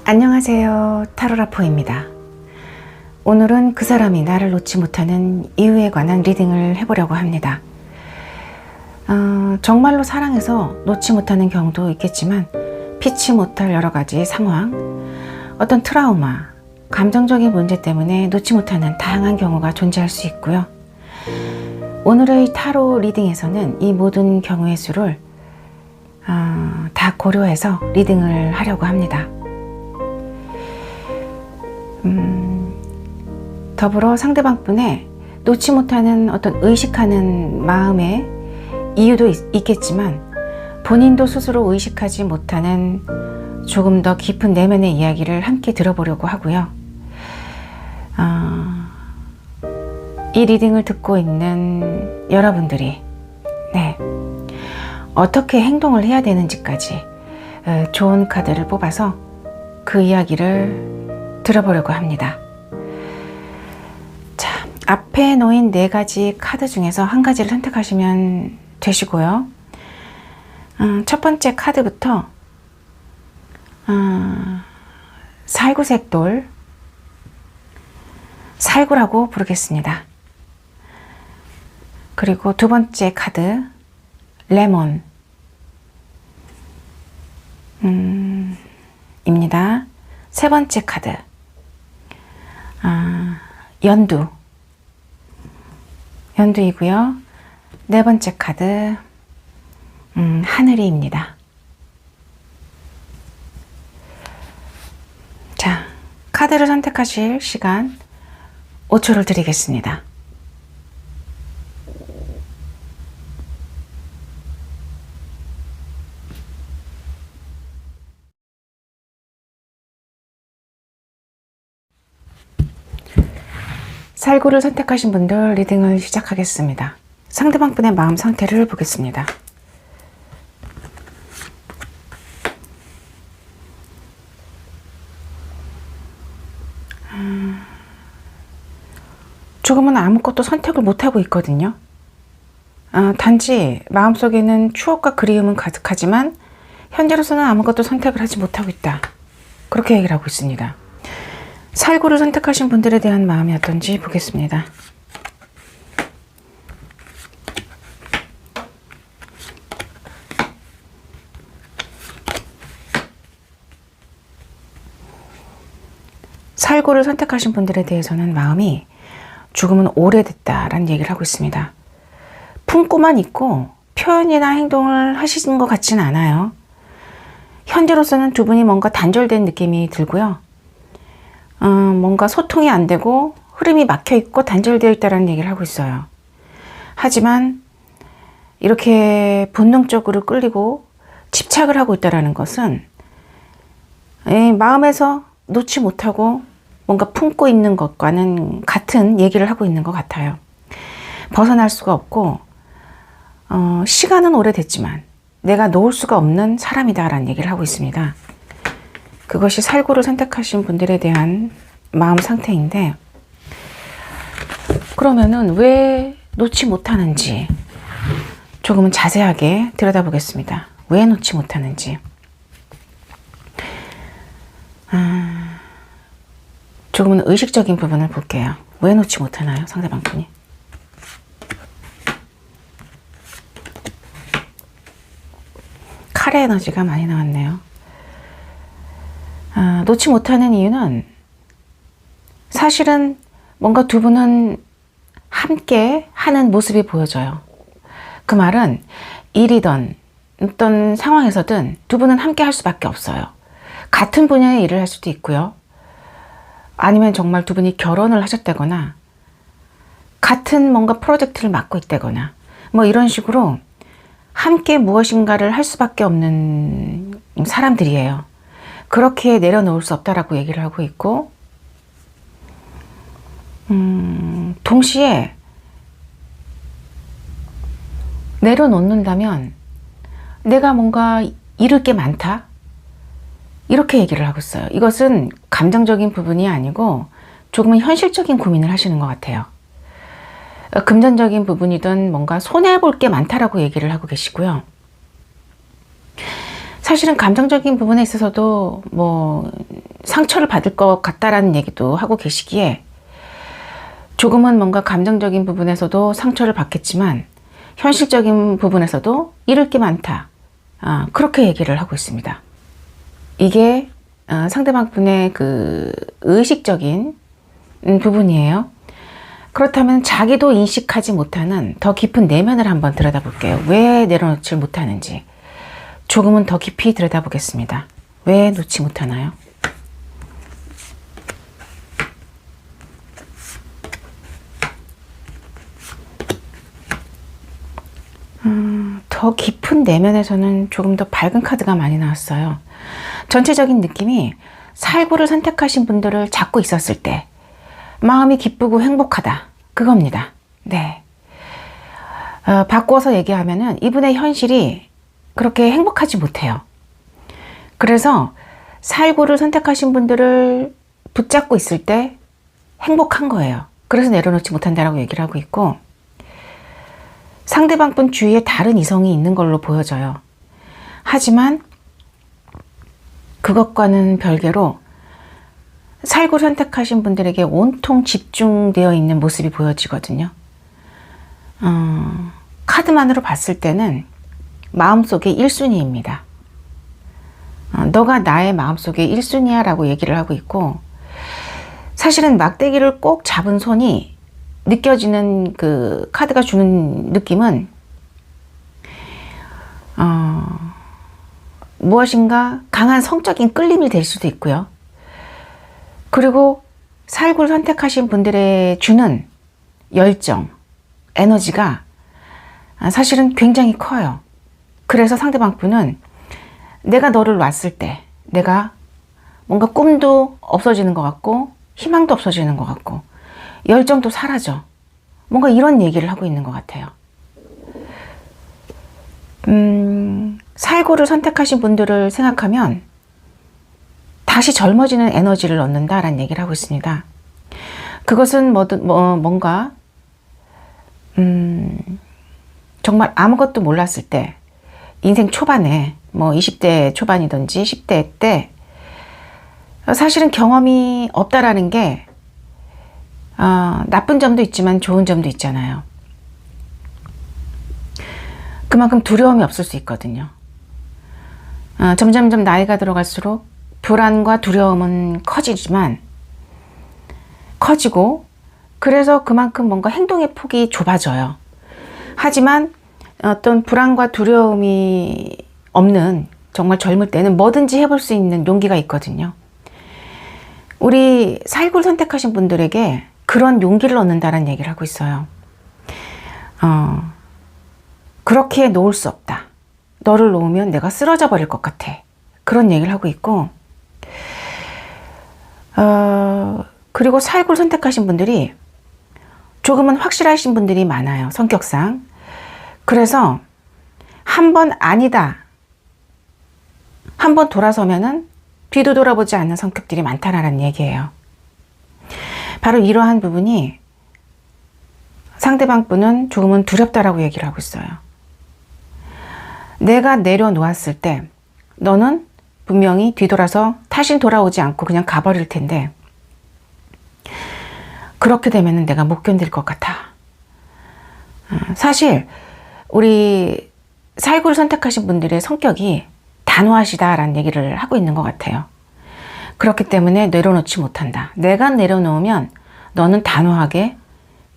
안녕하세요. 타로라포입니다. 오늘은 그 사람이 나를 놓지 못하는 이유에 관한 리딩을 해보려고 합니다. 정말로 사랑해서 놓지 못하는 경우도 있겠지만 피치 못할 여러 가지 상황, 어떤 트라우마, 감정적인 문제 때문에 놓지 못하는 다양한 경우가 존재할 수 있고요. 오늘의 타로 리딩에서는 이 모든 경우의 수를 다 고려해서 리딩을 하려고 합니다. 더불어 상대방 분의 놓지 못하는 어떤 의식하는 마음의 이유도 있겠지만 본인도 스스로 의식하지 못하는 조금 더 깊은 내면의 이야기를 함께 들어보려고 하고요. 이 리딩을 듣고 있는 여러분들이 어떻게 행동을 해야 되는지까지 좋은 카드를 뽑아서 그 이야기를 들어보려고 합니다. 자, 앞에 놓인 4가지 카드 중에서 한 가지를 선택하시면 되시고요. 첫 번째 카드부터 살구색 돌, 살구라고 부르겠습니다. 그리고 두 번째 카드 레몬 입니다. 세 번째 카드 연두이고요. 네 번째 카드 하늘이입니다. 자, 카드를 선택하실 시간 5초를 드리겠습니다. 살구를 선택하신 분들 리딩을 시작하겠습니다. 상대방 분의 마음 상태를 보겠습니다. 조금은 아무것도 선택을 못하고 있거든요. 단지 마음속에는 추억과 그리움은 가득하지만 현재로서는 아무것도 선택을 하지 못하고 있다. 그렇게 얘기를 하고 있습니다. 살구를 선택하신 분들에 대한 마음이 어떤지 보겠습니다. 살구를 선택하신 분들에 대해서는 마음이 죽음은 오래됐다라는 얘기를 하고 있습니다. 품고만 있고 표현이나 행동을 하시는 것 같지는 않아요. 현재로서는 두 분이 뭔가 단절된 느낌이 들고요. 뭔가 소통이 안 되고 흐름이 막혀 있고 단절되어 있다는 얘기를 하고 있어요. 하지만 이렇게 본능적으로 끌리고 집착을 하고 있다는 것은 마음에서 놓지 못하고 뭔가 품고 있는 것과는 같은 얘기를 하고 있는 것 같아요. 벗어날 수가 없고 시간은 오래됐지만 내가 놓을 수가 없는 사람이다 라는 얘기를 하고 있습니다. 그것이 살구를 선택하신 분들에 대한 마음 상태인데, 그러면은 왜 놓지 못하는지 조금은 자세하게 들여다보겠습니다. 왜 놓지 못하는지. 조금은 의식적인 부분을 볼게요. 왜 놓지 못하나요? 상대방 분이. 칼의 에너지가 많이 나왔네요. 놓지 못하는 이유는 사실은 뭔가 두 분은 함께 하는 모습이 보여져요. 그 말은 일이든 어떤 상황에서든 두 분은 함께 할 수밖에 없어요. 같은 분야의 일을 할 수도 있고요. 아니면 정말 두 분이 결혼을 하셨다거나 같은 뭔가 프로젝트를 맡고 있다거나 뭐 이런 식으로 함께 무엇인가를 할 수밖에 없는 사람들이에요. 그렇게 내려놓을 수 없다라고 얘기를 하고 있고, 동시에 내려놓는다면 내가 뭔가 잃을 게 많다? 이렇게 얘기를 하고 있어요. 이것은 감정적인 부분이 아니고 조금은 현실적인 고민을 하시는 것 같아요. 금전적인 부분이든 뭔가 손해볼 게 많다라고 얘기를 하고 계시고요. 사실은 감정적인 부분에 있어서도 뭐 상처를 받을 것 같다라는 얘기도 하고 계시기에 조금은 뭔가 감정적인 부분에서도 상처를 받겠지만 현실적인 부분에서도 잃을 게 많다. 그렇게 얘기를 하고 있습니다. 이게 상대방 분의 그 의식적인 부분이에요. 그렇다면 자기도 인식하지 못하는 더 깊은 내면을 한번 들여다볼게요. 왜 내려놓지 못하는지 조금은 더 깊이 들여다보겠습니다. 왜 놓지 못하나요? 더 깊은 내면에서는 조금 더 밝은 카드가 많이 나왔어요. 전체적인 느낌이 살구를 선택하신 분들을 잡고 있었을 때 마음이 기쁘고 행복하다. 그겁니다. 네. 바꾸어서 얘기하면은 이분의 현실이 그렇게 행복하지 못해요. 그래서 살구를 선택하신 분들을 붙잡고 있을 때 행복한 거예요. 그래서 내려놓지 못한다라고 얘기를 하고 있고, 상대방 분 주위에 다른 이성이 있는 걸로 보여져요. 하지만 그것과는 별개로 살구를 선택하신 분들에게 온통 집중되어 있는 모습이 보여지거든요. 카드만으로 봤을 때는 마음속의 1순위입니다. 너가 나의 마음속의 1순위야 라고 얘기를 하고 있고, 사실은 막대기를 꼭 잡은 손이 느껴지는 그 카드가 주는 느낌은 무엇인가 강한 성적인 끌림이 될 수도 있고요. 그리고 살구를 선택하신 분들의 주는 열정, 에너지가 사실은 굉장히 커요. 그래서 상대방 분은 내가 너를 놨을 때 내가 뭔가 꿈도 없어지는 것 같고 희망도 없어지는 것 같고 열정도 사라져. 뭔가 이런 얘기를 하고 있는 것 같아요. 살구를 선택하신 분들을 생각하면 다시 젊어지는 에너지를 얻는다라는 얘기를 하고 있습니다. 그것은 뭔가 정말 아무것도 몰랐을 때, 인생 초반에 뭐 20대 초반이든지 10대 때 사실은 경험이 없다라는 게 나쁜 점도 있지만 좋은 점도 있잖아요. 그만큼 두려움이 없을 수 있거든요. 점점점 나이가 들어갈수록 불안과 두려움은 커지고 그래서 그만큼 뭔가 행동의 폭이 좁아져요. 하지만 어떤 불안과 두려움이 없는 정말 젊을 때는 뭐든지 해볼 수 있는 용기가 있거든요. 우리 살구를 선택하신 분들에게 그런 용기를 얻는다는 얘기를 하고 있어요. 그렇게 놓을 수 없다. 너를 놓으면 내가 쓰러져 버릴 것 같아. 그런 얘기를 하고 있고, 그리고 살구를 선택하신 분들이 조금은 확실하신 분들이 많아요. 성격상. 그래서 한 번 아니다. 한 번 돌아서면은 뒤도 돌아보지 않는 성격들이 많다라는 얘기예요. 바로 이러한 부분이 상대방 분은 조금은 두렵다라고 얘기를 하고 있어요. 내가 내려놓았을 때 너는 분명히 뒤돌아서 다시 돌아오지 않고 그냥 가버릴 텐데, 그렇게 되면 내가 못 견딜 것 같아. 사실 우리 살구를 선택하신 분들의 성격이 단호하시다라는 얘기를 하고 있는 것 같아요. 그렇기 때문에 내려놓지 못한다. 내가 내려놓으면 너는 단호하게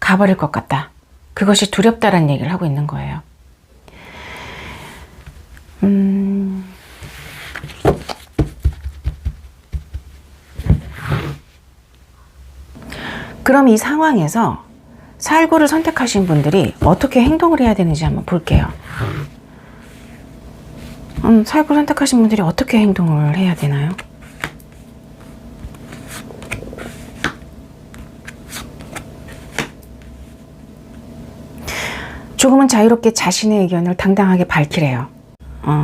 가버릴 것 같다. 그것이 두렵다라는 얘기를 하고 있는 거예요. 그럼 이 상황에서 살구를 선택하신 분들이 어떻게 행동을 해야 되는지 한번 볼게요. 살구를 선택하신 분들이 어떻게 행동을 해야 되나요? 조금은 자유롭게 자신의 의견을 당당하게 밝히래요.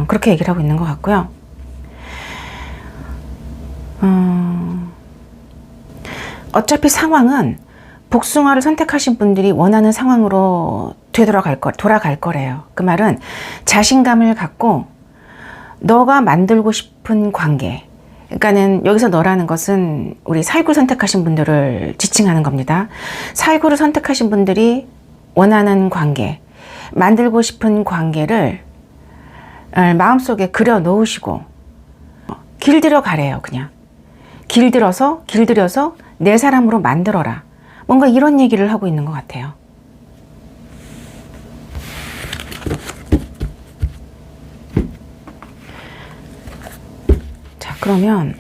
그렇게 얘기를 하고 있는 것 같고요. 어차피 상황은 복숭아를 선택하신 분들이 원하는 상황으로 돌아갈 거래요. 그 말은 자신감을 갖고 너가 만들고 싶은 관계, 그러니까는 여기서 너라는 것은 우리 살구를 선택하신 분들을 지칭하는 겁니다. 살구를 선택하신 분들이 원하는 관계, 만들고 싶은 관계를 마음속에 그려 놓으시고 길들여 가래요. 그냥 길들여서 내 사람으로 만들어라. 뭔가 이런 얘기를 하고 있는 것 같아요. 자, 그러면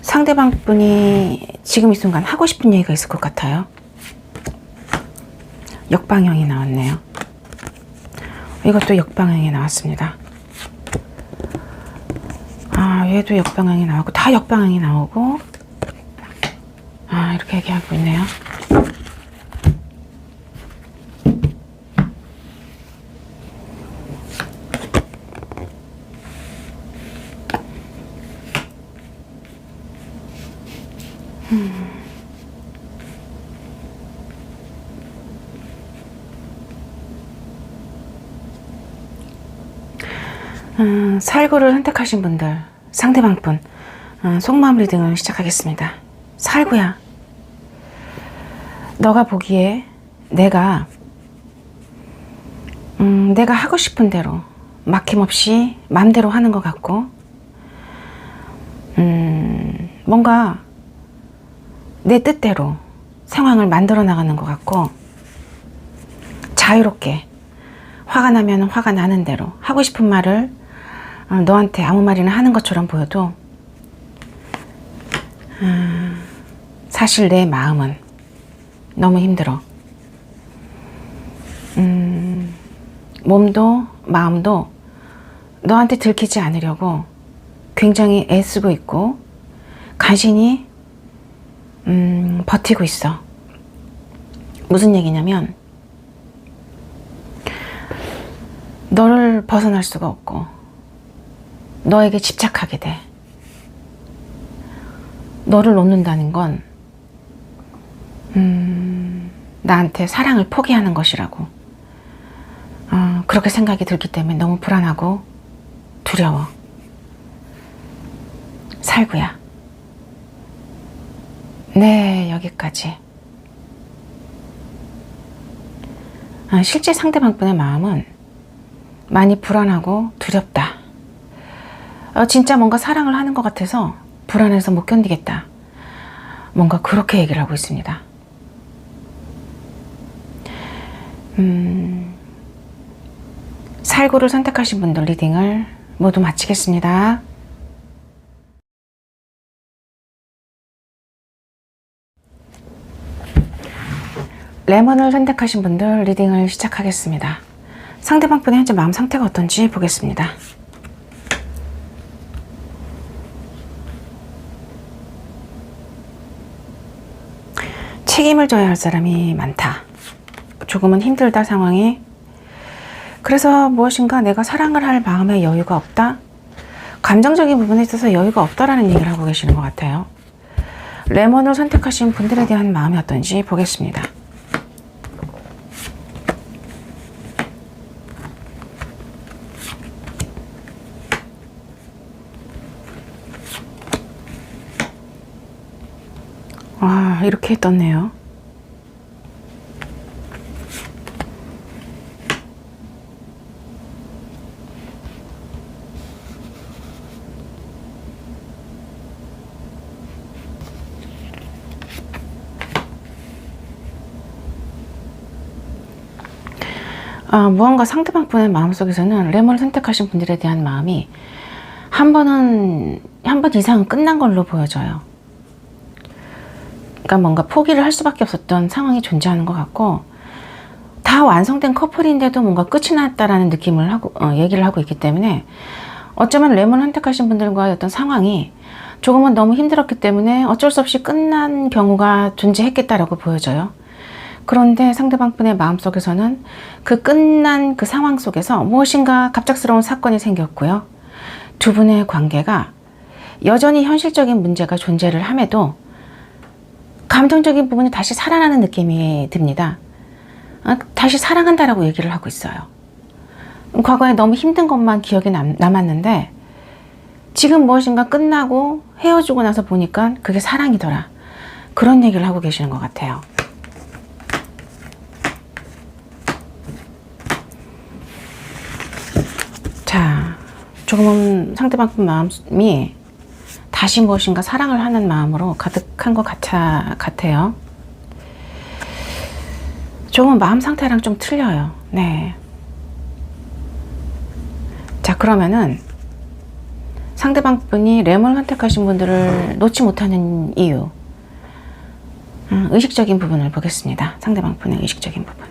상대방 분이 지금 이 순간 하고 싶은 얘기가 있을 것 같아요. 역방향이 나왔네요. 이것도 역방향이 나왔습니다. 아, 얘도 역방향이 나오고, 다 역방향이 나오고, 아, 이렇게 얘기하고 있네요. 살구를 선택하신 분들, 상대방 분, 속마음 리딩을 시작하겠습니다. 살구야, 너가 보기에 내가 하고 싶은 대로 막힘없이 마음대로 하는 것 같고, 뭔가 내 뜻대로 상황을 만들어 나가는 것 같고, 자유롭게 화가 나면 화가 나는 대로 하고 싶은 말을 너한테 아무 말이나 하는 것처럼 보여도 사실 내 마음은 너무 힘들어. 몸도 마음도 너한테 들키지 않으려고 굉장히 애쓰고 있고 간신히 버티고 있어. 무슨 얘기냐면 너를 벗어날 수가 없고 너에게 집착하게 돼. 너를 놓는다는 건 나한테 사랑을 포기하는 것이라고 그렇게 생각이 들기 때문에 너무 불안하고 두려워. 살구야. 네, 여기까지. 실제 상대방분의 마음은 많이 불안하고 두렵다. 진짜 뭔가 사랑을 하는 것 같아서 불안해서 못 견디겠다. 뭔가 그렇게 얘기를 하고 있습니다. 살구를 선택하신 분들 리딩을 모두 마치겠습니다. 레몬을 선택하신 분들 리딩을 시작하겠습니다. 상대방 분의 현재 마음 상태가 어떤지 보겠습니다. 책임을 져야 할 사람이 많다. 조금은 힘들다, 상황이. 그래서 무엇인가 내가 사랑을 할 마음의 여유가 없다? 감정적인 부분에 있어서 여유가 없다라는 얘기를 하고 계시는 것 같아요. 레몬을 선택하신 분들에 대한 마음이 어떤지 보겠습니다. 와, 이렇게 떴네요. 무언가 상대방 분의 마음속에서는 레몬을 선택하신 분들에 대한 마음이 한 번 이상은 끝난 걸로 보여져요. 그러니까 뭔가 포기를 할 수밖에 없었던 상황이 존재하는 것 같고, 다 완성된 커플인데도 뭔가 끝이 났다라는 느낌을 하고 얘기를 하고 있기 때문에 어쩌면 레몬을 선택하신 분들과의 어떤 상황이 조금은 너무 힘들었기 때문에 어쩔 수 없이 끝난 경우가 존재했겠다라고 보여져요. 그런데 상대방 분의 마음속에서는 그 끝난 그 상황 속에서 무엇인가 갑작스러운 사건이 생겼고요. 두 분의 관계가 여전히 현실적인 문제가 존재를 함에도 감정적인 부분이 다시 살아나는 느낌이 듭니다. 다시 사랑한다라고 얘기를 하고 있어요. 과거에 너무 힘든 것만 기억에 남았는데 지금 무엇인가 끝나고 헤어지고 나서 보니까 그게 사랑이더라. 그런 얘기를 하고 계시는 것 같아요. 자, 조금은 상대방 마음이 다시 무엇인가 사랑을 하는 마음으로 가득한 것 같아요. 조금은 마음 상태랑 좀 틀려요. 네. 자, 그러면은 상대방 분이 레몬을 선택하신 분들을 놓지 못하는 이유, 의식적인 부분을 보겠습니다. 상대방 분의 의식적인 부분.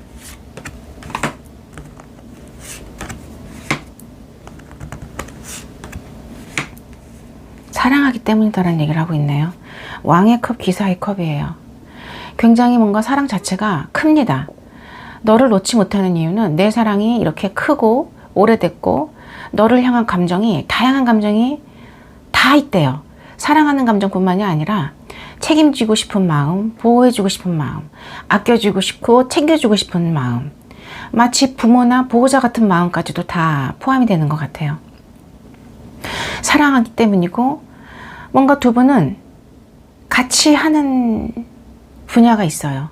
사랑하기 때문이다라는 얘기를 하고 있네요. 왕의 컵, 기사의 컵이에요. 굉장히 뭔가 사랑 자체가 큽니다. 너를 놓지 못하는 이유는 내 사랑이 이렇게 크고 오래됐고 너를 향한 감정이, 다양한 감정이 다 있대요. 사랑하는 감정뿐만이 아니라 책임지고 싶은 마음, 보호해주고 싶은 마음, 아껴주고 싶고 챙겨주고 싶은 마음, 마치 부모나 보호자 같은 마음까지도 다 포함이 되는 것 같아요. 사랑하기 때문이고 뭔가 두 분은 같이 하는 분야가 있어요.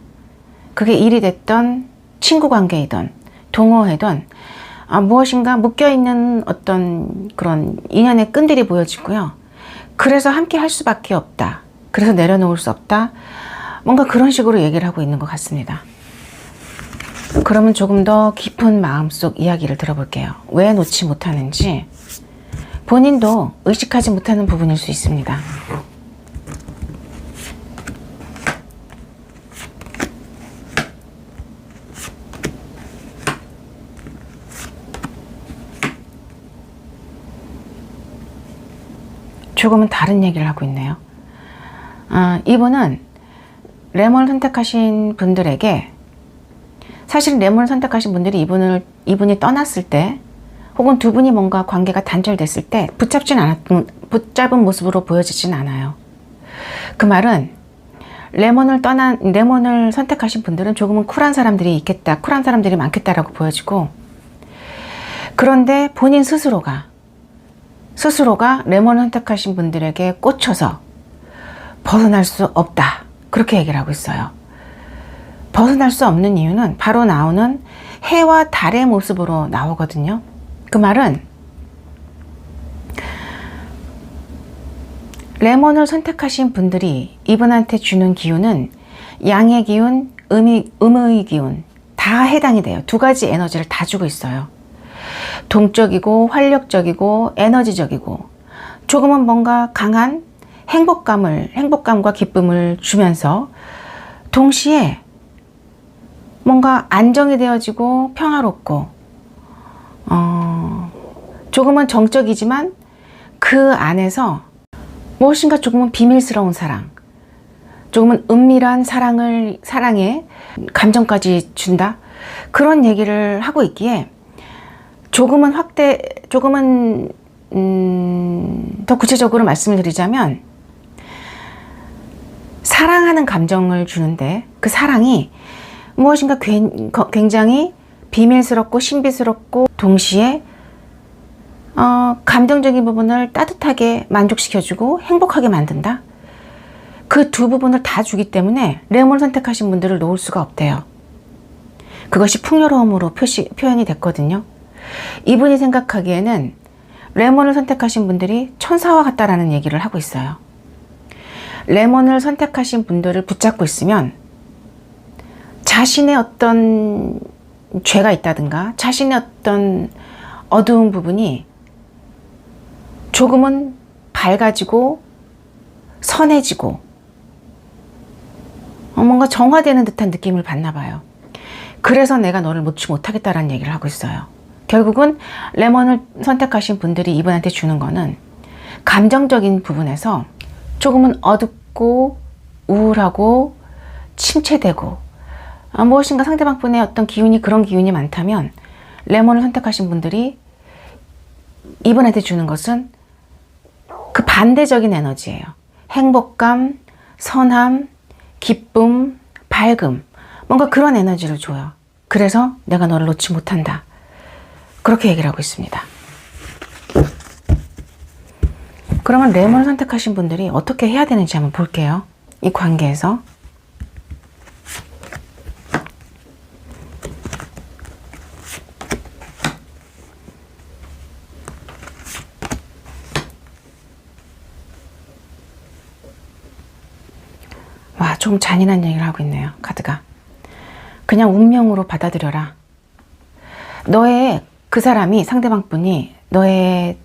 그게 일이 됐던 친구 관계이든 동호회든 무엇인가 묶여있는 어떤 그런 인연의 끈들이 보여지고요. 그래서 함께 할 수밖에 없다. 그래서 내려놓을 수 없다. 뭔가 그런 식으로 얘기를 하고 있는 것 같습니다. 그러면 조금 더 깊은 마음속 이야기를 들어볼게요. 왜 놓지 못하는지 본인도 의식하지 못하는 부분일 수 있습니다. 조금은 다른 얘기를 하고 있네요. 이분은 레몬을 선택하신 분들에게, 사실 레몬을 선택하신 분들이 이분이 떠났을 때 혹은 두 분이 뭔가 관계가 단절됐을 때 붙잡은 모습으로 보여지진 않아요. 그 말은 레몬을 선택하신 분들은 조금은 쿨한 사람들이 있겠다, 쿨한 사람들이 많겠다라고 보여지고, 그런데 본인 스스로가 레몬을 선택하신 분들에게 꽂혀서 벗어날 수 없다, 그렇게 얘기를 하고 있어요. 벗어날 수 없는 이유는 바로 나오는 해와 달의 모습으로 나오거든요. 그 말은 레몬을 선택하신 분들이 이분한테 주는 기운은 양의 기운, 음의 기운 다 해당이 돼요. 두 가지 에너지를 다 주고 있어요. 동적이고 활력적이고 에너지적이고 조금은 뭔가 강한 행복감과 기쁨을 주면서 동시에 뭔가 안정이 되어지고 평화롭고 조금은 정적이지만 그 안에서 무엇인가 조금은 비밀스러운 사랑, 조금은 은밀한 사랑의 감정까지 준다, 그런 얘기를 하고 있기에 조금은 더 구체적으로 말씀을 드리자면, 사랑하는 감정을 주는데 그 사랑이 무엇인가 굉장히 비밀스럽고 신비스럽고 동시에 감정적인 부분을 따뜻하게 만족시켜주고 행복하게 만든다. 그 두 부분을 다 주기 때문에 레몬을 선택하신 분들을 놓을 수가 없대요. 그것이 풍요로움으로 표현이 됐거든요. 이분이 생각하기에는 레몬을 선택하신 분들이 천사와 같다라는 얘기를 하고 있어요. 레몬을 선택하신 분들을 붙잡고 있으면 자신의 어떤 죄가 있다든가 자신의 어떤 어두운 부분이 조금은 밝아지고 선해지고 뭔가 정화되는 듯한 느낌을 받나 봐요. 그래서 내가 너를 놓지 못하겠다라는 얘기를 하고 있어요. 결국은 레몬을 선택하신 분들이 이분한테 주는 거는 감정적인 부분에서 조금은 어둡고 우울하고 침체되고 무엇인가 상대방 분의 어떤 기운이, 그런 기운이 많다면 레몬을 선택하신 분들이 이분한테 주는 것은 그 반대적인 에너지예요. 행복감, 선함, 기쁨, 밝음, 뭔가 그런 에너지를 줘요. 그래서 내가 너를 놓지 못한다. 그렇게 얘기를 하고 있습니다. 그러면 레몬을 선택하신 분들이 어떻게 해야 되는지 한번 볼게요. 이 관계에서. 와, 좀 잔인한 얘기를 하고 있네요. 카드가. 그냥 운명으로 받아들여라. 너의 그 사람이, 상대방 분이 너의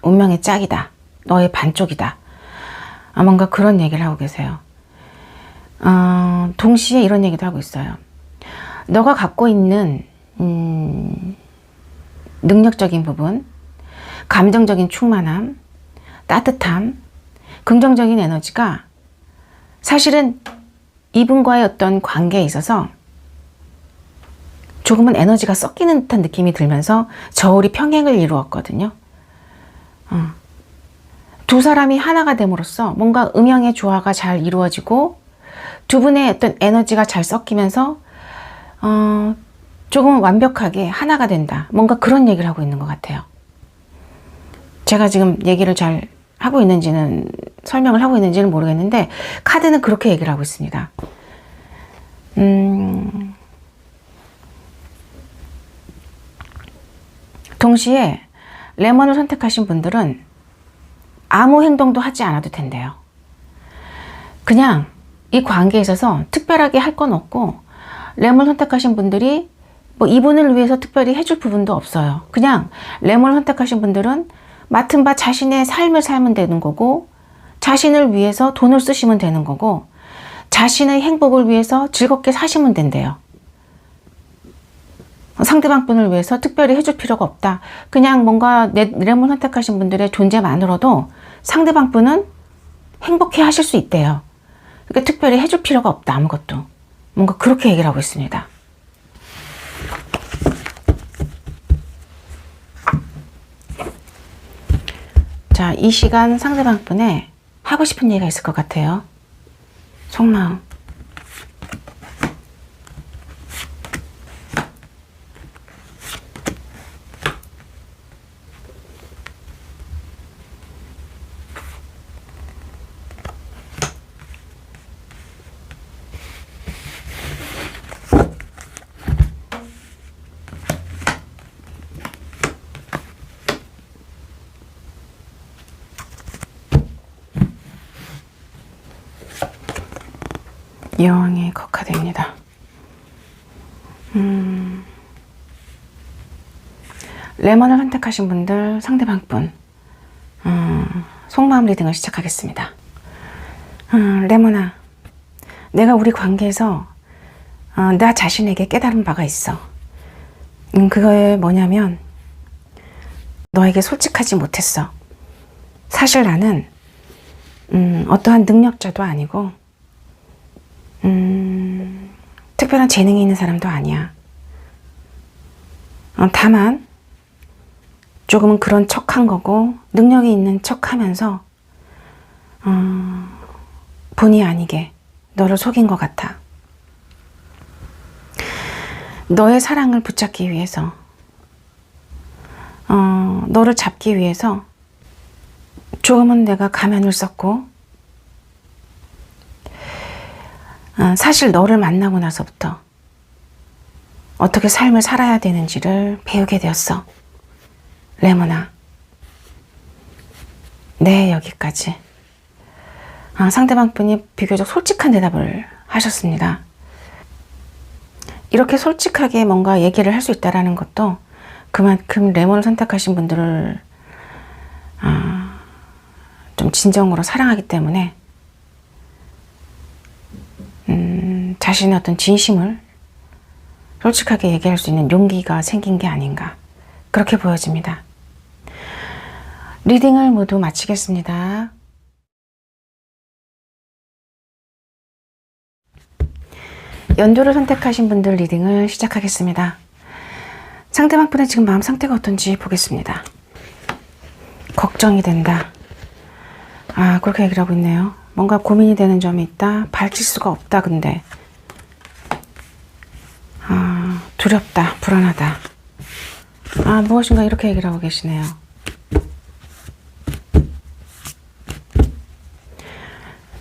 운명의 짝이다. 너의 반쪽이다. 뭔가 그런 얘기를 하고 계세요. 동시에 이런 얘기도 하고 있어요. 너가 갖고 있는 능력적인 부분, 감정적인 충만함, 따뜻함, 긍정적인 에너지가 사실은 이분과의 어떤 관계에 있어서 조금은 에너지가 섞이는 듯한 느낌이 들면서 저울이 평행을 이루었거든요. 두 사람이 하나가 됨으로써 뭔가 음양의 조화가 잘 이루어지고 두 분의 어떤 에너지가 잘 섞이면서 조금 완벽하게 하나가 된다. 뭔가 그런 얘기를 하고 있는 것 같아요. 제가 지금 얘기를 잘 하고 있는지는, 설명을 하고 있는지는 모르겠는데 카드는 그렇게 얘기를 하고 있습니다. 동시에 레몬을 선택하신 분들은 아무 행동도 하지 않아도 된대요. 그냥 이 관계에 있어서 특별하게 할 건 없고, 레몬을 선택하신 분들이 뭐 이분을 위해서 특별히 해줄 부분도 없어요. 그냥 레몬을 선택하신 분들은 맡은 바 자신의 삶을 살면 되는 거고, 자신을 위해서 돈을 쓰시면 되는 거고, 자신의 행복을 위해서 즐겁게 사시면 된대요. 상대방 분을 위해서 특별히 해줄 필요가 없다. 그냥 뭔가 레몬 선택하신 분들의 존재만으로도 상대방 분은 행복해 하실 수 있대요. 그러니까 특별히 해줄 필요가 없다. 아무것도. 뭔가 그렇게 얘기를 하고 있습니다. 자, 이 시간 상대방 분의 하고 싶은 얘기가 있을 것 같아요. 속마음. 여왕의 컵카드입니다. 레몬을 선택하신 분들, 상대방 분, 속마음 리딩을 시작하겠습니다. 레몬아, 내가 우리 관계에서 나 자신에게 깨달은 바가 있어. 그거에 뭐냐면 너에게 솔직하지 못했어. 사실 나는 어떠한 능력자도 아니고 특별한 재능이 있는 사람도 아니야. 다만 조금은 그런 척한 거고, 능력이 있는 척하면서 본의 아니게 너를 속인 것 같아. 너의 사랑을 붙잡기 위해서, 너를 잡기 위해서 조금은 내가 가면을 썼고, 사실 너를 만나고 나서부터 어떻게 삶을 살아야 되는지를 배우게 되었어. 레몬아. 네, 여기까지. 상대방 분이 비교적 솔직한 대답을 하셨습니다. 이렇게 솔직하게 뭔가 얘기를 할 수 있다는 것도 그만큼 레몬을 선택하신 분들을 좀 진정으로 사랑하기 때문에 자신의 어떤 진심을 솔직하게 얘기할 수 있는 용기가 생긴 게 아닌가, 그렇게 보여집니다. 리딩을 모두 마치겠습니다. 연도를 선택하신 분들 리딩을 시작하겠습니다. 상대방 분의 지금 마음 상태가 어떤지 보겠습니다. 걱정이 된다. 그렇게 얘기를 하고 있네요. 뭔가 고민이 되는 점이 있다. 밝힐 수가 없다. 근데 두렵다. 불안하다. 무엇인가 이렇게 얘기를 하고 계시네요.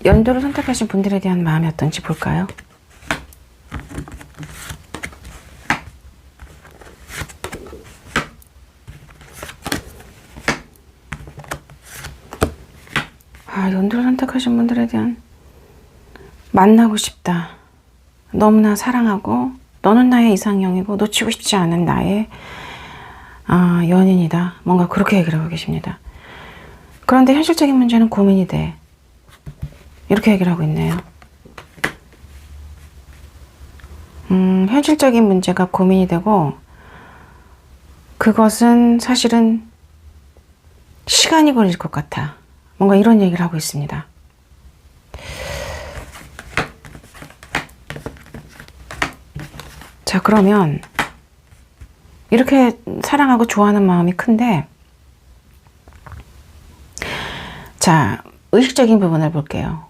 연도를 선택하신 분들에 대한 마음이 어떤지 볼까요? 연도를 선택하신 분들에 대한 만나고 싶다. 너무나 사랑하고 너는 나의 이상형이고 놓치고 싶지 않은 나의 연인이다. 뭔가 그렇게 얘기를 하고 계십니다. 그런데 현실적인 문제는 고민이 돼. 이렇게 얘기를 하고 있네요. 현실적인 문제가 고민이 되고 그것은 사실은 시간이 걸릴 것 같아. 뭔가 이런 얘기를 하고 있습니다. 자, 그러면 이렇게 사랑하고 좋아하는 마음이 큰데, 자, 의식적인 부분을 볼게요.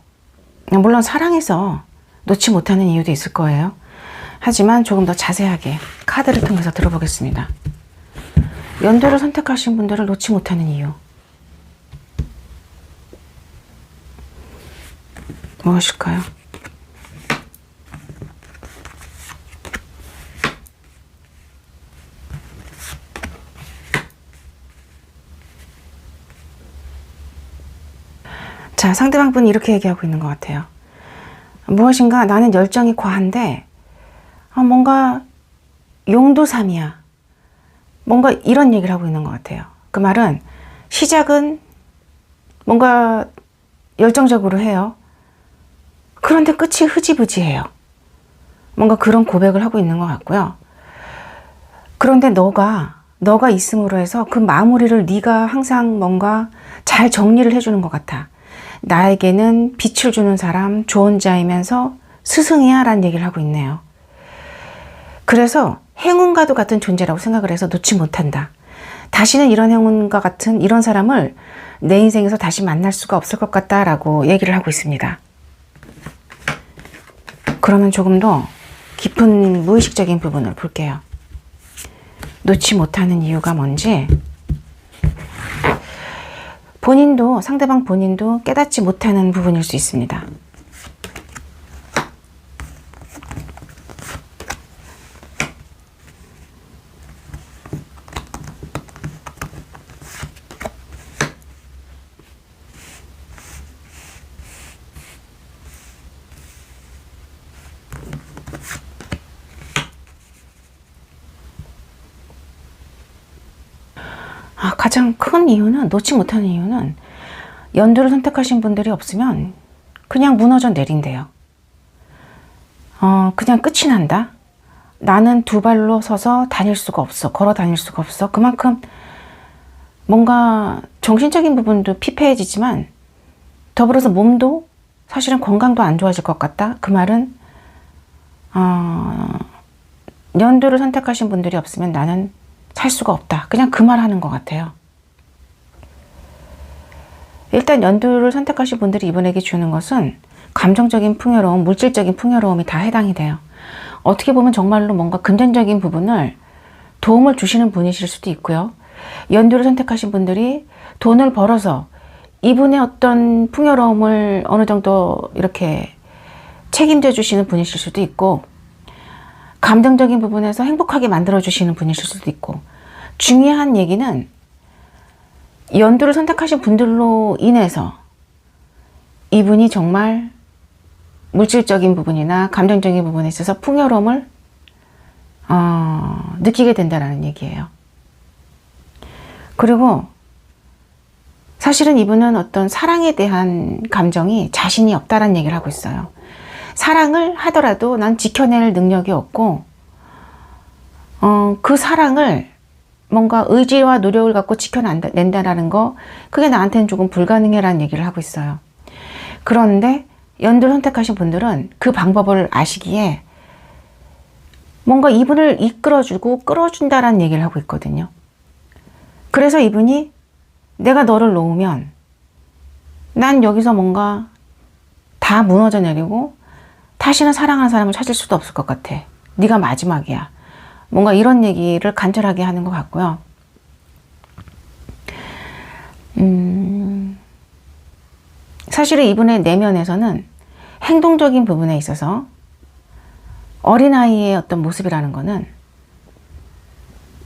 물론 사랑해서 놓지 못하는 이유도 있을 거예요. 하지만 조금 더 자세하게 카드를 통해서 들어보겠습니다. 연도를 선택하신 분들을 놓지 못하는 이유 무엇일까요? 자, 상대방 분이 이렇게 얘기하고 있는 것 같아요. 무엇인가 나는 열정이 과한데 뭔가 용도삼이야. 뭔가 이런 얘기를 하고 있는 것 같아요. 그 말은 시작은 뭔가 열정적으로 해요. 그런데 끝이 흐지부지해요. 뭔가 그런 고백을 하고 있는 것 같고요. 그런데 너가 있음으로 해서 그 마무리를 네가 항상 뭔가 잘 정리를 해주는 것 같아. 나에게는 빛을 주는 사람, 조언자이면서 스승이야 라는 얘기를 하고 있네요. 그래서 행운과도 같은 존재라고 생각을 해서 놓지 못한다. 다시는 이런 행운과 같은 이런 사람을 내 인생에서 다시 만날 수가 없을 것 같다라고 얘기를 하고 있습니다. 그러면 조금 더 깊은 무의식적인 부분을 볼게요. 놓지 못하는 이유가 뭔지, 상대방 본인도 깨닫지 못하는 부분일 수 있습니다. 가장 큰 이유는, 놓지 못하는 이유는 연도를 선택하신 분들이 없으면 그냥 무너져 내린대요. 그냥 끝이 난다. 나는 두 발로 서서 다닐 수가 없어. 걸어 다닐 수가 없어. 그만큼 뭔가 정신적인 부분도 피폐해지지만 더불어서 몸도 사실은 건강도 안 좋아질 것 같다. 그 말은 연도를 선택하신 분들이 없으면 나는 살 수가 없다. 그냥 그 말 하는 것 같아요. 일단 연도를 선택하신 분들이 이분에게 주는 것은 감정적인 풍요로움, 물질적인 풍요로움이 다 해당이 돼요. 어떻게 보면 정말로 뭔가 금전적인 부분을 도움을 주시는 분이실 수도 있고요. 연도를 선택하신 분들이 돈을 벌어서 이분의 어떤 풍요로움을 어느 정도 이렇게 책임져 주시는 분이실 수도 있고, 감정적인 부분에서 행복하게 만들어 주시는 분이실 수도 있고, 중요한 얘기는 연도를 선택하신 분들로 인해서 이분이 정말 물질적인 부분이나 감정적인 부분에 있어서 풍요로움을 느끼게 된다는 얘기예요. 그리고 사실은 이분은 어떤 사랑에 대한 감정이 자신이 없다라는 얘기를 하고 있어요. 사랑을 하더라도 난 지켜낼 능력이 없고, 그 사랑을 뭔가 의지와 노력을 갖고 지켜낸다라는 거, 그게 나한테는 조금 불가능해라는 얘기를 하고 있어요. 그런데 연도를 선택하신 분들은 그 방법을 아시기에 뭔가 이분을 이끌어주고 끌어준다라는 얘기를 하고 있거든요. 그래서 이분이 내가 너를 놓으면 난 여기서 뭔가 다 무너져 내리고 다시는 사랑하는 사람을 찾을 수도 없을 것 같아. 네가 마지막이야. 뭔가 이런 얘기를 간절하게 하는 것 같고요. 사실은 이분의 내면에서는 행동적인 부분에 있어서 어린아이의 어떤 모습이라는 거는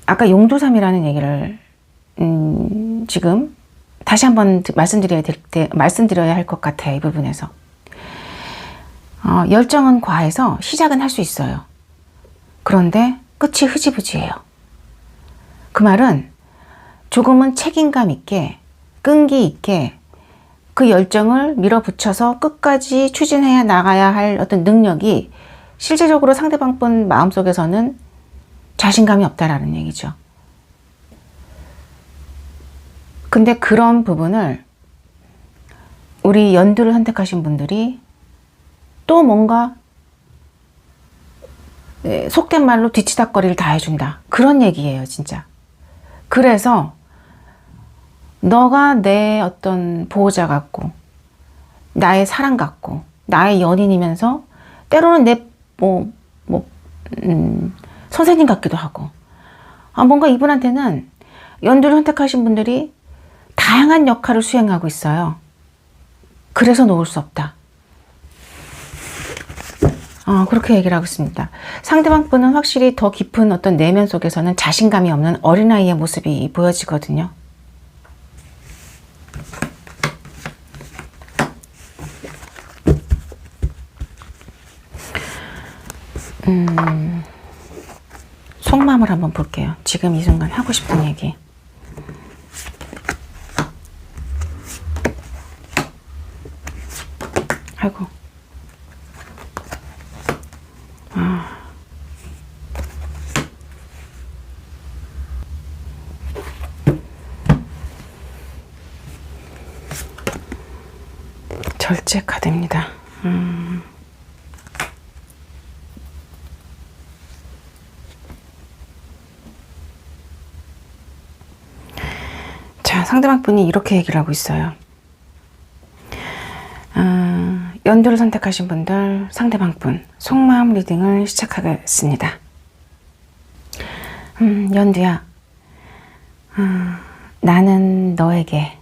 아까 용두삼이라는 얘기를 지금 다시 한번 말씀드려야 할 것 같아요. 이 부분에서. 열정은 과해서 시작은 할 수 있어요. 그런데 끝이 흐지부지해요. 그 말은 조금은 책임감 있게, 끈기 있게 그 열정을 밀어붙여서 끝까지 추진해 나가야 할 어떤 능력이 실제적으로 상대방 분 마음속에서는 자신감이 없다라는 얘기죠. 근데 그런 부분을 우리 연두를 선택하신 분들이 또 뭔가 속된 말로 뒤치다거리를 다 해준다. 그런 얘기예요, 진짜. 그래서 너가 내 어떤 보호자 같고 나의 사랑 같고 나의 연인이면서 때로는 내 선생님 같기도 하고 뭔가 이분한테는 연두를 선택하신 분들이 다양한 역할을 수행하고 있어요. 그래서 놓을 수 없다. 그렇게 얘기를 하고 있습니다. 상대방 분은 확실히 더 깊은 어떤 내면 속에서는 자신감이 없는 어린아이의 모습이 보여지거든요. 속마음을 한번 볼게요. 지금 이 순간 하고 싶은 얘기. 아이고. 절제 카드입니다. 자, 상대방 분이 이렇게 얘기를 하고 있어요. 연두를 선택하신 분들, 상대방 분 속마음 리딩을 시작하겠습니다. 연두야, 나는 너에게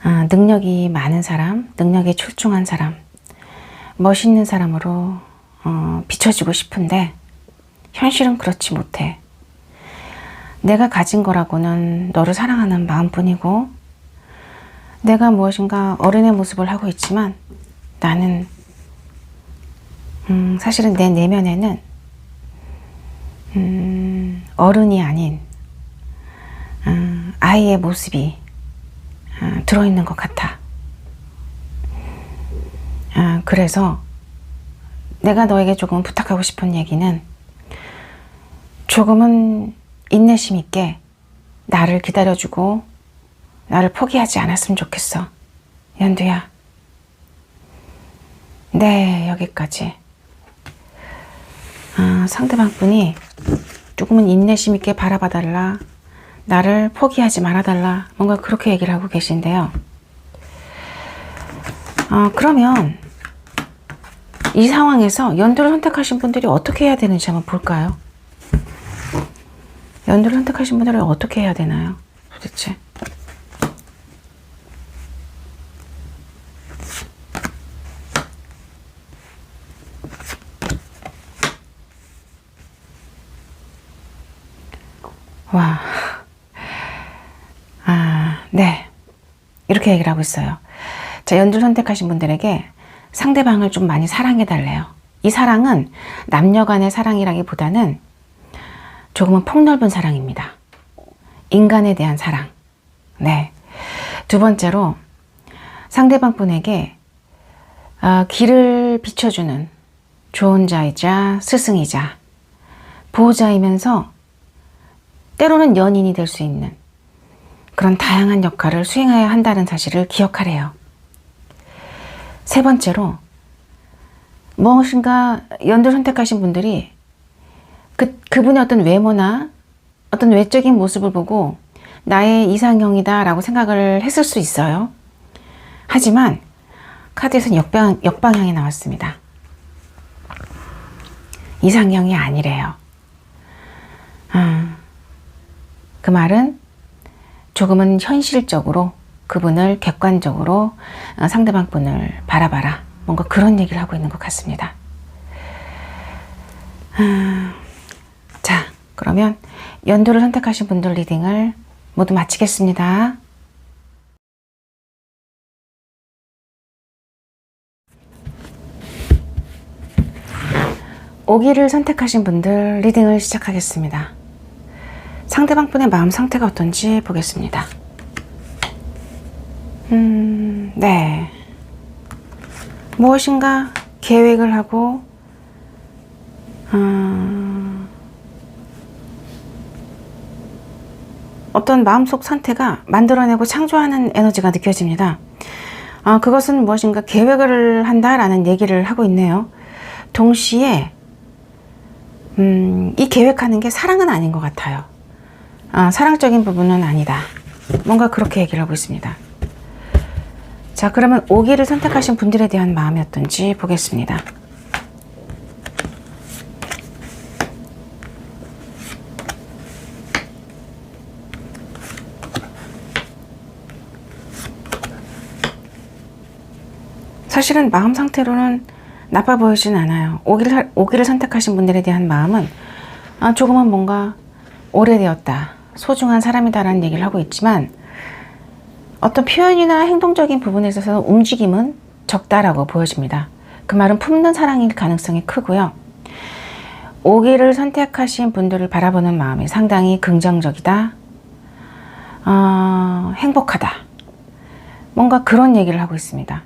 능력이 많은 사람, 능력이 출중한 사람, 멋있는 사람으로 비춰지고 싶은데 현실은 그렇지 못해. 내가 가진 거라고는 너를 사랑하는 마음뿐이고 내가 무엇인가 어른의 모습을 하고 있지만 나는 사실은 내 내면에는 어른이 아닌 아이의 모습이 들어있는 것 같아. 그래서 내가 너에게 조금 부탁하고 싶은 얘기는 조금은 인내심 있게 나를 기다려주고 나를 포기하지 않았으면 좋겠어. 연두야. 네, 여기까지. 상대방 분이 조금은 인내심 있게 바라봐달라. 나를 포기하지 말아달라. 뭔가 그렇게 얘기를 하고 계신데요. 그러면 이 상황에서 연두를 선택하신 분들이 어떻게 해야 되는지 한번 볼까요? 연두를 선택하신 분들이 어떻게 해야 되나요? 도대체. 와. 네. 이렇게 얘기를 하고 있어요. 자, 연두를 선택하신 분들에게 상대방을 좀 많이 사랑해 달래요. 이 사랑은 남녀 간의 사랑이라기보다는 조금은 폭넓은 사랑입니다. 인간에 대한 사랑. 네. 두 번째로 상대방 분에게 길을 비춰주는 좋은 자이자 스승이자 보호자이면서 때로는 연인이 될 수 있는 그런 다양한 역할을 수행해야 한다는 사실을 기억하래요. 세 번째로 무엇인가 연두를 선택하신 분들이 그분의 어떤 외모나 어떤 외적인 모습을 보고 나의 이상형이다 라고 생각을 했을 수 있어요. 하지만 카드에서는 역방향이 나왔습니다. 이상형이 아니래요. 그 말은 조금은 현실적으로 그분을 객관적으로 상대방 분을 바라봐라. 뭔가 그런 얘기를 하고 있는 것 같습니다. 자, 그러면 연도를 선택하신 분들 리딩을 모두 마치겠습니다. 오기를 선택하신 분들 리딩을 시작하겠습니다. 상대방 분의 마음 상태가 어떤지 보겠습니다. 네. 무엇인가 계획을 하고, 어떤 마음속 상태가 만들어내고 창조하는 에너지가 느껴집니다. 그것은 무엇인가 계획을 한다라는 얘기를 하고 있네요. 동시에, 이 계획하는 게 사랑은 아닌 것 같아요. 사랑적인 부분은 아니다. 뭔가 그렇게 얘기를 하고 있습니다. 자, 그러면 오기를 선택하신 분들에 대한 마음이 어떤지 보겠습니다. 사실은 마음 상태로는 나빠 보이진 않아요. 오기를 선택하신 분들에 대한 마음은 조금은 뭔가 오래되었다, 소중한 사람이다라는 얘기를 하고 있지만 어떤 표현이나 행동적인 부분에 있어서 움직임은 적다라고 보여집니다. 그 말은 품는 사랑일 가능성이 크고요. 오기를 선택하신 분들을 바라보는 마음이 상당히 긍정적이다, 행복하다, 뭔가 그런 얘기를 하고 있습니다.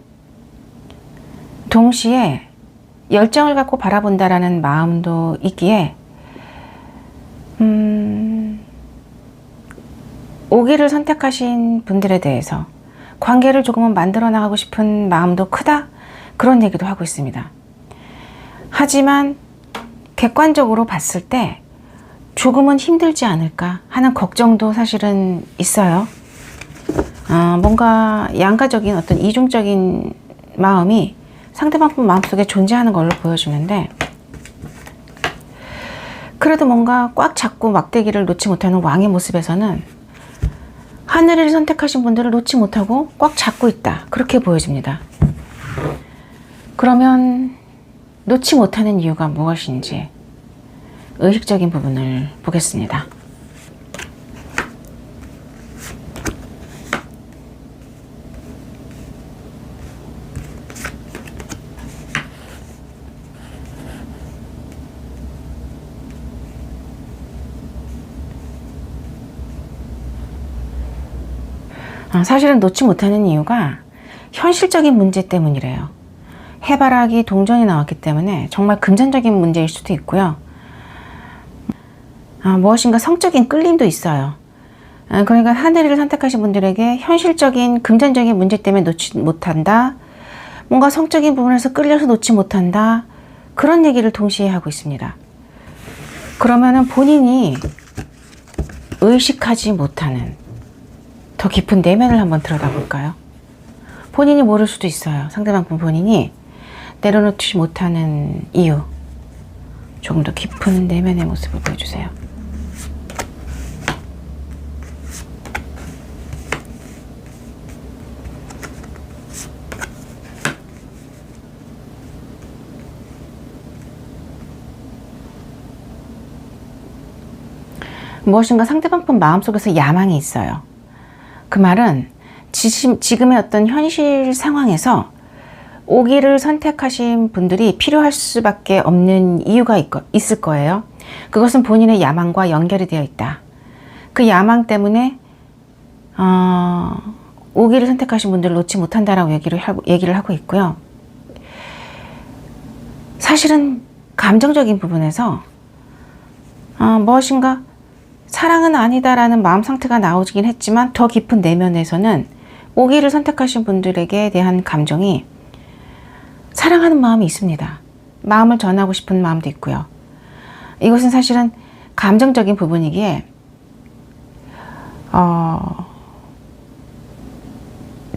동시에 열정을 갖고 바라본다라는 마음도 있기에 오기를 선택하신 분들에 대해서 관계를 조금은 만들어 나가고 싶은 마음도 크다, 그런 얘기도 하고 있습니다. 하지만 객관적으로 봤을 때 조금은 힘들지 않을까 하는 걱정도 사실은 있어요. 뭔가 양가적인 어떤 이중적인 마음이 상대방 분 마음속에 존재하는 걸로 보여주는데, 그래도 뭔가 꽉 잡고 막대기를 놓지 못하는 왕의 모습에서는 하늘을 선택하신 분들을 놓지 못하고 꽉 잡고 있다, 그렇게 보여집니다. 그러면 놓지 못하는 이유가 무엇인지 의식적인 부분을 보겠습니다. 사실은 놓지 못하는 이유가 현실적인 문제 때문이래요. 해바라기 동전이 나왔기 때문에 정말 금전적인 문제일 수도 있고요. 무엇인가 성적인 끌림도 있어요. 그러니까 하늘을 선택하신 분들에게 현실적인 금전적인 문제 때문에 놓지 못한다, 뭔가 성적인 부분에서 끌려서 놓지 못한다, 그런 얘기를 동시에 하고 있습니다. 그러면은 본인이 의식하지 못하는 더 깊은 내면을 한번 들여다볼까요? 본인이 모를 수도 있어요. 상대방 분 본인이 내려놓지 못하는 이유, 조금 더 깊은 내면의 모습을 보여주세요. 무엇인가 상대방 분 마음속에서 야망이 있어요. 그 말은 지금의 어떤 현실 상황에서 오기를 선택하신 분들이 필요할 수밖에 없는 이유가 있을 거예요. 그것은 본인의 야망과 연결이 되어 있다. 그 야망 때문에 오기를 선택하신 분들을 놓지 못한다라고 얘기를 하고 있고요. 사실은 감정적인 부분에서 무엇인가 사랑은 아니다라는 마음 상태가 나오긴 했지만 더 깊은 내면에서는 오기를 선택하신 분들에게 대한 감정이 사랑하는 마음이 있습니다. 마음을 전하고 싶은 마음도 있고요. 이것은 사실은 감정적인 부분이기에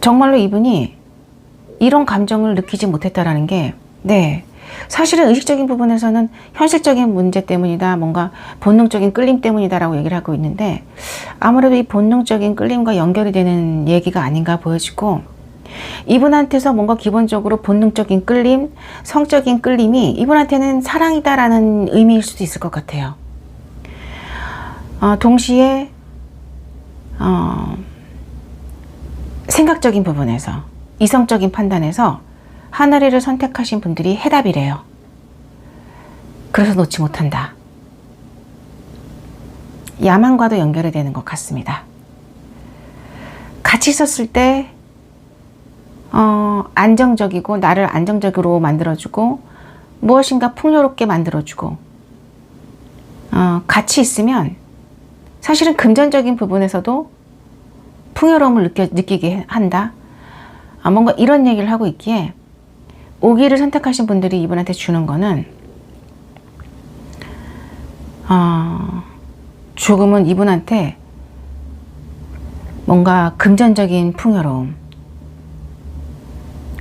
정말로 이분이 이런 감정을 느끼지 못했다라는 게, 네, 사실은 의식적인 부분에서는 현실적인 문제 때문이다, 뭔가 본능적인 끌림 때문이다 라고 얘기를 하고 있는데, 아무래도 이 본능적인 끌림과 연결이 되는 얘기가 아닌가 보여지고, 이분한테서 뭔가 기본적으로 본능적인 끌림, 성적인 끌림이 이분한테는 사랑이다라는 의미일 수도 있을 것 같아요. 동시에 생각적인 부분에서, 이성적인 판단에서 하늘이를 선택하신 분들이 해답이래요. 그래서 놓지 못한다. 야망과도 연결이 되는 것 같습니다. 같이 있었을 때 안정적이고, 나를 안정적으로 만들어주고, 무엇인가 풍요롭게 만들어주고, 같이 있으면 사실은 금전적인 부분에서도 풍요로움을 느끼게 한다. 뭔가 이런 얘기를 하고 있기에, 오기를 선택하신 분들이 이분한테 주는 거는 조금은 이분한테 뭔가 금전적인 풍요로움,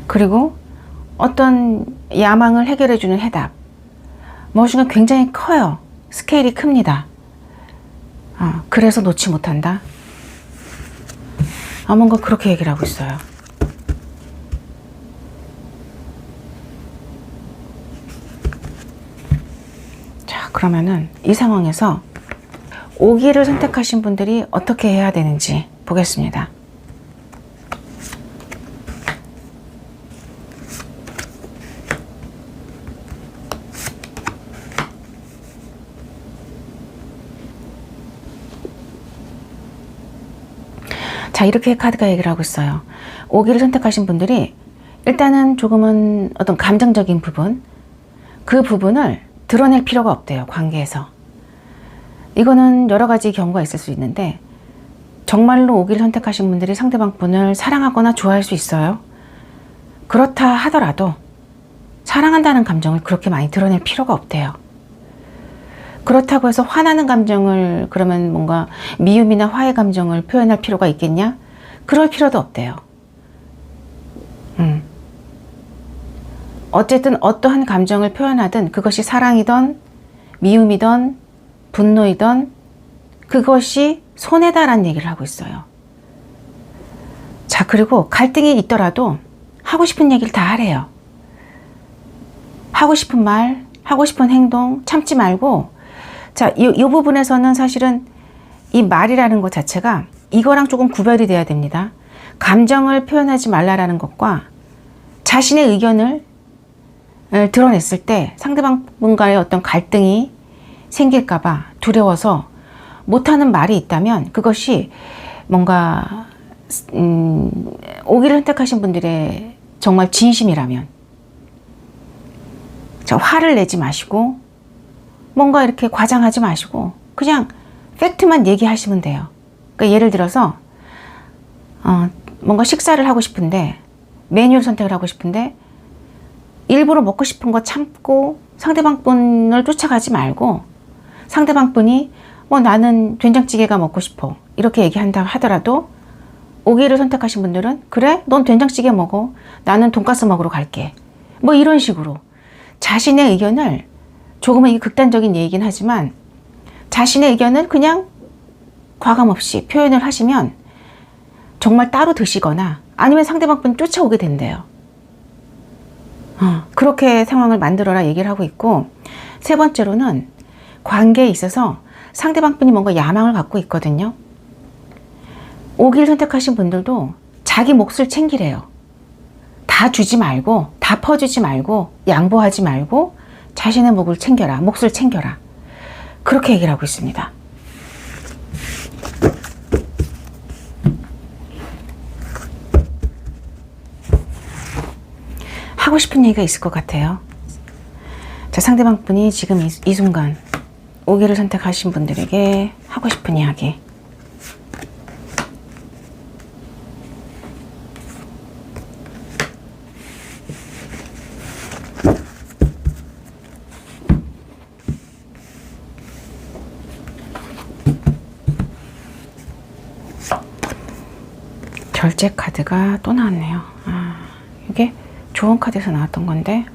그리고 어떤 야망을 해결해주는 해답, 무엇인가 굉장히 커요. 스케일이 큽니다. 그래서 놓지 못한다. 뭔가 그렇게 얘기를 하고 있어요. 자, 그러면은 이 상황에서 오기를 선택하신 분들이 어떻게 해야 되는지 보겠습니다. 자, 이렇게 카드가 얘기를 하고 있어요. 오기를 선택하신 분들이 일단은 조금은 어떤 감정적인 부분, 그 부분을 드러낼 필요가 없대요. 관계에서. 이거는 여러 가지 경우가 있을 수 있는데, 정말로 오기를 선택하신 분들이 상대방 분을 사랑하거나 좋아할 수 있어요. 그렇다 하더라도 사랑한다는 감정을 그렇게 많이 드러낼 필요가 없대요. 그렇다고 해서 화나는 감정을, 그러면 뭔가 미움이나 화해 감정을 표현할 필요가 있겠냐? 그럴 필요도 없대요. 어쨌든 어떠한 감정을 표현하든 그것이 사랑이든 미움이든 분노이든 그것이 손해다라는 얘기를 하고 있어요. 자, 그리고 갈등이 있더라도 하고 싶은 얘기를 다 하래요. 하고 싶은 말, 하고 싶은 행동 참지 말고, 자, 이 부분에서는 사실은 이 말이라는 것 자체가 이거랑 조금 구별이 돼야 됩니다. 감정을 표현하지 말라라는 것과 자신의 의견을 드러냈을 때 상대방 분과의 어떤 갈등이 생길까봐 두려워서 못하는 말이 있다면, 그것이 뭔가 오기를 선택하신 분들의 정말 진심이라면, 자, 화를 내지 마시고 뭔가 이렇게 과장하지 마시고 그냥 팩트만 얘기하시면 돼요. 그러니까 예를 들어서 뭔가 식사를 하고 싶은데, 메뉴를 선택을 하고 싶은데 일부러 먹고 싶은 거 참고 상대방 분을 쫓아가지 말고, 상대방 분이 나는 된장찌개가 먹고 싶어 이렇게 얘기한다 하더라도, 오기를 선택하신 분들은 그래? 넌 된장찌개 먹어. 나는 돈가스 먹으러 갈게. 뭐 이런 식으로 자신의 의견을, 조금은 이게 극단적인 얘기긴 하지만 자신의 의견을 그냥 과감없이 표현을 하시면 정말 따로 드시거나 아니면 상대방 분 쫓아오게 된대요. 그렇게 상황을 만들어라 얘기를 하고 있고, 세 번째로는 관계에 있어서 상대방 분이 뭔가 야망을 갖고 있거든요. 오기를 선택하신 분들도 자기 몫을 챙기래요. 다 주지 말고, 다 퍼주지 말고, 양보하지 말고 자신의 몫을 챙겨라, 몫을 챙겨라. 그렇게 얘기를 하고 있습니다. 하고 싶은 얘기가 있을 것 같아요. 자, 상대방 분이 지금 이 순간 오기를 선택하신 분들에게 하고 싶은 이야기. 결제 카드가 또 나왔네요. 이게 좋은 카드에서 나왔던 건데,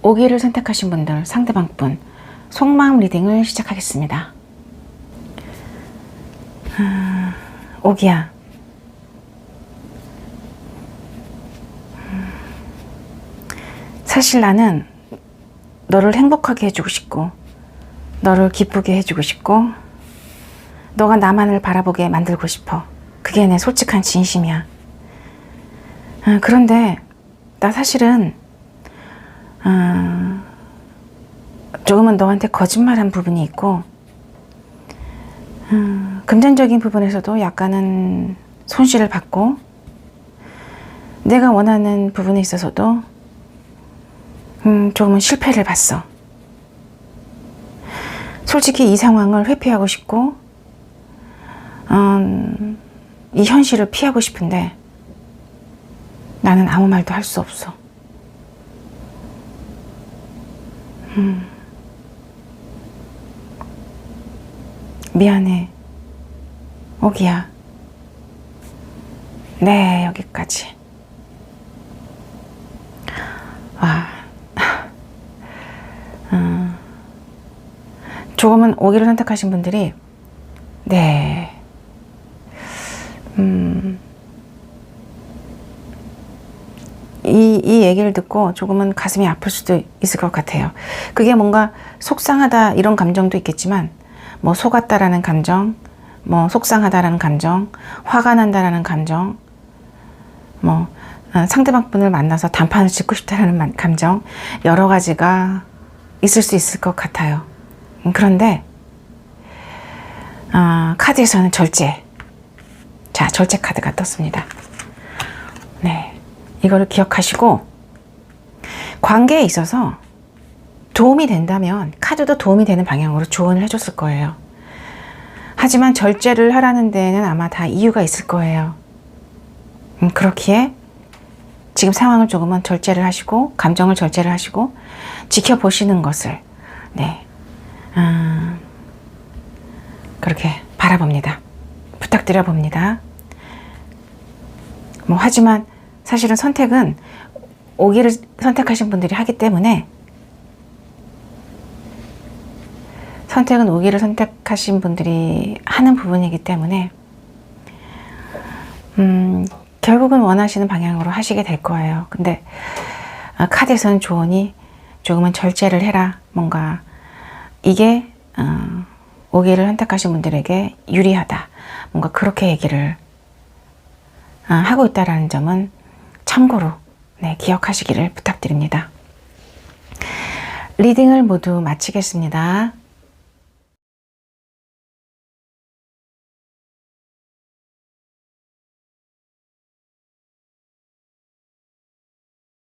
오기를 선택하신 분들, 상대방 분 속마음 리딩을 시작하겠습니다. 오기야, 사실 나는 너를 행복하게 해주고 싶고 너를 기쁘게 해주고 싶고 너가 나만을 바라보게 만들고 싶어. 그게 내 솔직한 진심이야. 그런데 나 사실은 조금은 너한테 거짓말한 부분이 있고 금전적인 부분에서도 약간은 손실을 받고 내가 원하는 부분에 있어서도 조금은 실패를 봤어. 솔직히 이 상황을 회피하고 싶고 이 현실을 피하고 싶은데 나는 아무 말도 할 수 없어. 미안해, 오기야. 네, 여기까지. 와, 조금은 오기를 선택하신 분들이 네, 이 얘기를 듣고 조금은 가슴이 아플 수도 있을 것 같아요. 그게 뭔가 속상하다 이런 감정도 있겠지만 뭐 속았다라는 감정, 뭐 속상하다라는 감정, 화가 난다라는 감정, 뭐 상대방 분을 만나서 단판을 짓고 싶다라는 감정, 여러 가지가 있을 수 있을 것 같아요. 그런데 카드에서는 절제. 자, 절제 카드가 떴습니다. 네, 이거를 기억하시고 관계에 있어서 도움이 된다면 카드도 도움이 되는 방향으로 조언을 해줬을 거예요. 하지만 절제를 하라는 데에는 아마 다 이유가 있을 거예요. 그렇기에 지금 상황을 조금은 절제를 하시고 감정을 절제를 하시고 지켜보시는 것을 네, 그렇게 바라봅니다. 부탁드려 봅니다. 뭐 하지만 사실은 선택은 오기를 선택하신 분들이 하기 때문에 선택은 오기를 선택하신 분들이 하는 부분이기 때문에 결국은 원하시는 방향으로 하시게 될 거예요. 근데 카드에서는 조언이 조금은 절제를 해라. 뭔가 이게 오기를 선택하신 분들에게 유리하다. 뭔가 그렇게 얘기를 하고 있다는 점은 참고로 네, 기억하시기를 부탁드립니다. 리딩을 모두 마치겠습니다.